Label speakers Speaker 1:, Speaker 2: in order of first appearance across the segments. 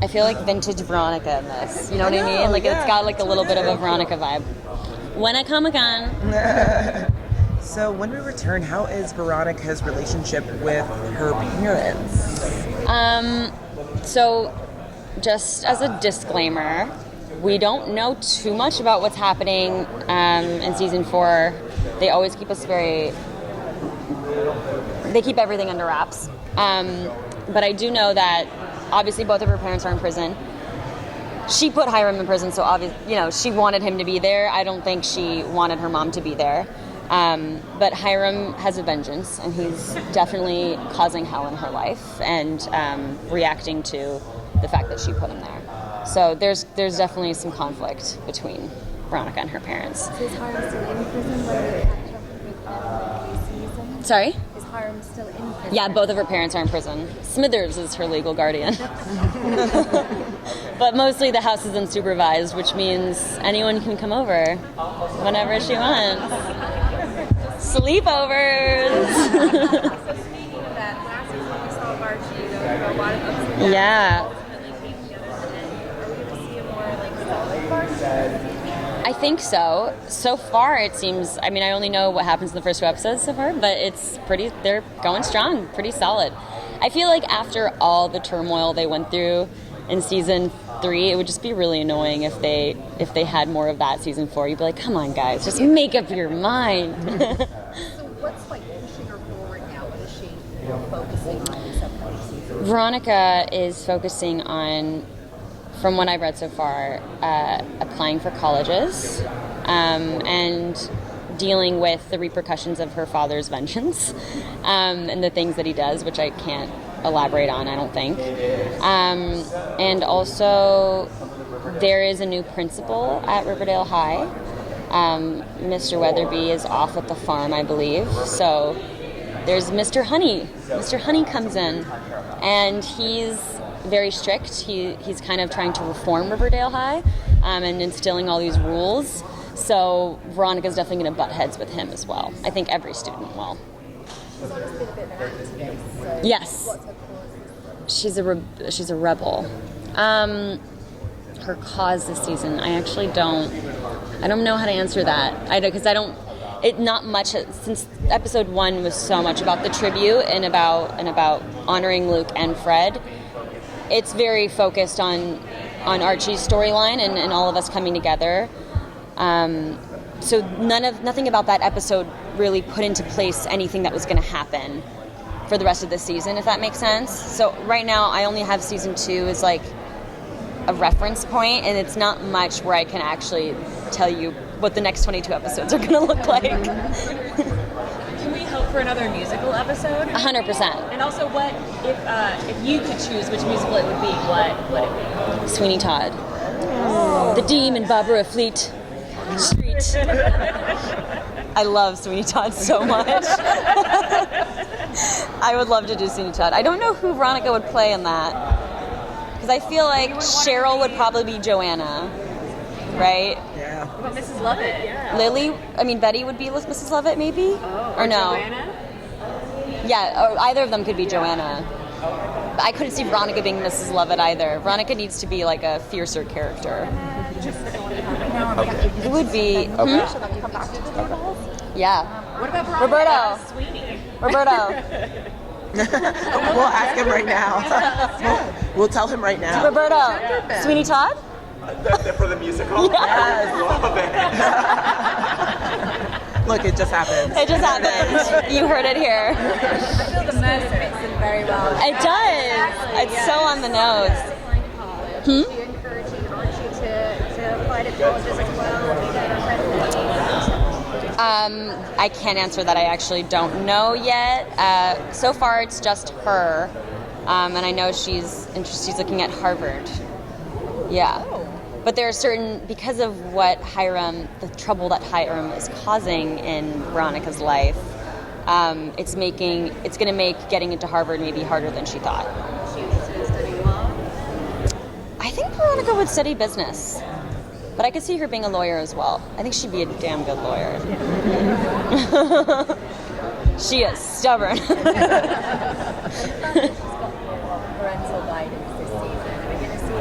Speaker 1: I feel like vintage Veronica in this. You know what I mean? Like it's got like a little bit of a Veronica vibe. When I Comic-Con.
Speaker 2: So when we return, how is Veronica's relationship with her parents?
Speaker 1: So just as a disclaimer, we don't know too much about what's happening in season 4. They always keep us they keep everything under wraps. But I do know that obviously both of her parents are in prison. She put Hiram in prison, so obviously, she wanted him to be there. I don't think she wanted her mom to be there. But Hiram has a vengeance, and he's definitely causing hell in her life and reacting to the fact that she put him there. So there's definitely some conflict between Veronica and her parents.
Speaker 3: So is Hiram still in prison? Whether it catch up with them season?
Speaker 1: Sorry?
Speaker 3: Is Hiram still in prison?
Speaker 1: Yeah, both of her parents are in prison. Smithers is her legal guardian. But mostly the house is unsupervised, which means anyone can come over whenever she wants. Sleepovers!
Speaker 3: So speaking of that, last season we saw Archie go through a lot of ups and downs.
Speaker 1: Yeah.
Speaker 3: Ultimately came together at the end. Are we going to see a more solid Archie?
Speaker 1: I think so. So far, it seems. I mean, I only know what happens in the first 2 episodes so far, but they're going strong, pretty solid. I feel like after all the turmoil they went through in season 3, it would just be really annoying if they had more of that season 4. You'd be like, come on, guys, just make up your mind.
Speaker 3: So what's pushing her forward now? What is she focusing on this upcoming season?
Speaker 1: Veronica is focusing on, from what I've read so far, applying for colleges and dealing with the repercussions of her father's vengeance and the things that he does, which I can't elaborate on, I don't think. And also, there is a new principal at Riverdale High. Mr. Weatherby is off at the farm, I believe. So there's Mr. Honey. Mr. Honey comes in, and he's very strict. He's kind of trying to reform Riverdale High and instilling all these rules. So Veronica's definitely going to butt heads with him as well. I think every student will.
Speaker 3: She's always been a bit of an activist. So
Speaker 1: Yes.
Speaker 3: What's her cause?
Speaker 1: She's a rebel. Her cause this season, I actually don't know how to answer that. Not much, since episode 1 was so much about the tribute and about honoring Luke and Fred. It's very focused on Archie's storyline and all of us coming together. So nothing about that episode really put into place anything that was going to happen for the rest of the season, if that makes sense. So right now I only have season 2 as like a reference point, and it's not much where I can actually tell you what the next 22 episodes are going to look like.
Speaker 4: Can we hope for another musical episode?
Speaker 1: 100%.
Speaker 4: And also, what if you could choose which musical it would be? What would it be?
Speaker 1: Sweeney Todd. Oh. The Dean and Barbara Fleet Street. I love Sweeney Todd so much. I would love to do Sweeney Todd. I don't know who Veronica would play in that, because I feel like Cheryl would probably be Joanna, right?
Speaker 2: Yeah.
Speaker 4: What about Mrs. Lovett? Yeah.
Speaker 1: Betty would be Mrs. Lovett, maybe?
Speaker 4: Or
Speaker 1: no?
Speaker 4: Joanna?
Speaker 1: Yeah, or either of them could be Joanna. But I couldn't see Veronica being Mrs. Lovett either. Veronica needs to be like a fiercer character. Who would be? Yeah.
Speaker 4: What about Veronica?
Speaker 1: Roberto.
Speaker 4: Sweeney.
Speaker 1: Roberto.
Speaker 2: We'll ask him right now. We'll tell him right now.
Speaker 1: Roberto. Sweeney Todd?
Speaker 5: For the musical?
Speaker 1: Yes.
Speaker 5: Love it.
Speaker 2: Look, it just happened.
Speaker 1: It just happened. You heard it here.
Speaker 3: I feel the murder fits in very well.
Speaker 1: It does. It's so on the nose.
Speaker 3: Applying to college. Are you encouraging Archie to apply to colleges as well?
Speaker 1: I can't answer that. I actually don't know yet. So far, it's just her, and I know she's looking at Harvard. Yeah, but there are because of the trouble that Hiram is causing in Veronica's life. It's going to make getting into Harvard maybe harder than she thought.
Speaker 3: She was studying law.
Speaker 1: I think Veronica would study business. But I could see her being a lawyer as well. I think she'd be a damn good lawyer. She is stubborn.
Speaker 3: She's got parental guidance this season. Are we going to see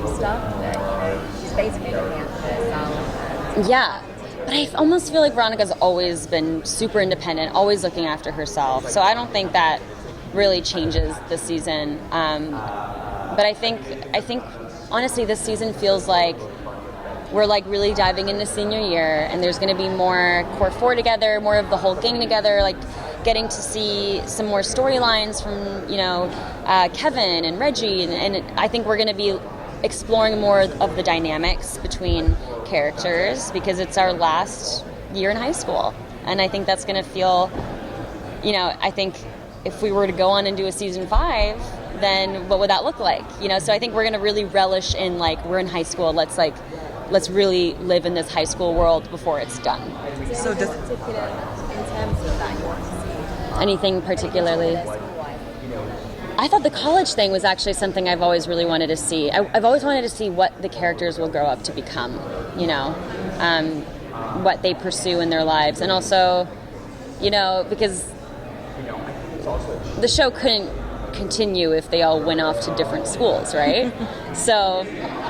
Speaker 3: type stuff that, she's basically looking after herself.
Speaker 1: Yeah. But I almost feel like Veronica's always been super independent, always looking after herself. So I don't think that really changes this season. But I think honestly, this season feels like we're like really diving into senior year, and there's going to be more core four together, more of the whole gang together, like getting to see some more storylines from Kevin and Reggie, and I think we're going to be exploring more of the dynamics between characters because it's our last year in high school, and I think that's going to feel, I think if we were to go on and do a season 5, then what would that look like? So I think we're going to really relish in like we're in high school. Let's really live in this high school world before it's done.
Speaker 3: So does particular in terms of that you want to see?
Speaker 1: Anything particularly? I thought the college thing was actually something I've always really wanted to see. I've always wanted to see what the characters will grow up to become, what they pursue in their lives. And also, because the show couldn't continue if they all went off to different schools, right? So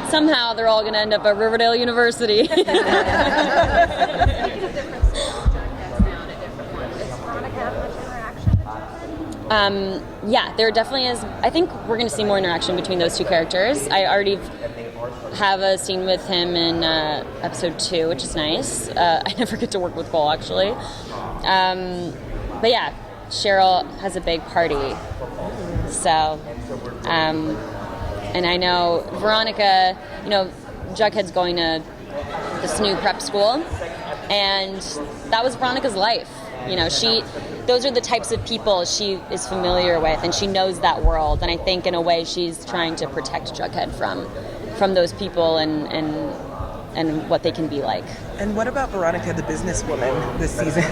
Speaker 1: somehow they're all going to end up at Riverdale University.
Speaker 3: Speaking of different schools, Jack gets now in a different one. Does Veronica have much interaction with Jack?
Speaker 1: Yeah, there definitely is. I think we're going to see more interaction between those two characters. I already have a scene with him in episode 2, which is nice. I never get to work with Cole, actually. But yeah, Cheryl has a big party. So, and I know Veronica, Jughead's going to this new prep school, and that was Veronica's life. Those are the types of people she is familiar with, and she knows that world. And I think in a way she's trying to protect Jughead from those people and what they can be like.
Speaker 2: And what about Veronica, the businesswoman, this season?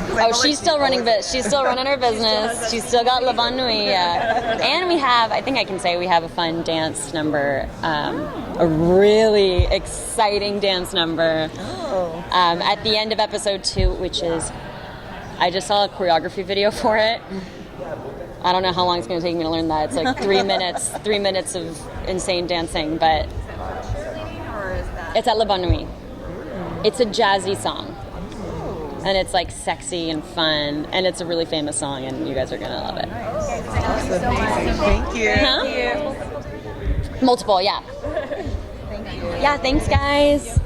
Speaker 1: She's still running her business. She's still got La Bonne Nuit, yeah. And I think I can say we have a fun dance number, a really exciting dance number at the end of episode 2, which is, I just saw a choreography video for it. I don't know how long it's going to take me to learn that. It's like 3 minutes of insane dancing, but it's at La Bonne Nuit. It's a jazzy song. And it's like sexy and fun, and it's a really famous song, and you guys are going to love it.
Speaker 2: Thank you.
Speaker 1: Huh? Multiple, yeah.
Speaker 3: Thank you.
Speaker 1: Yeah, thanks guys.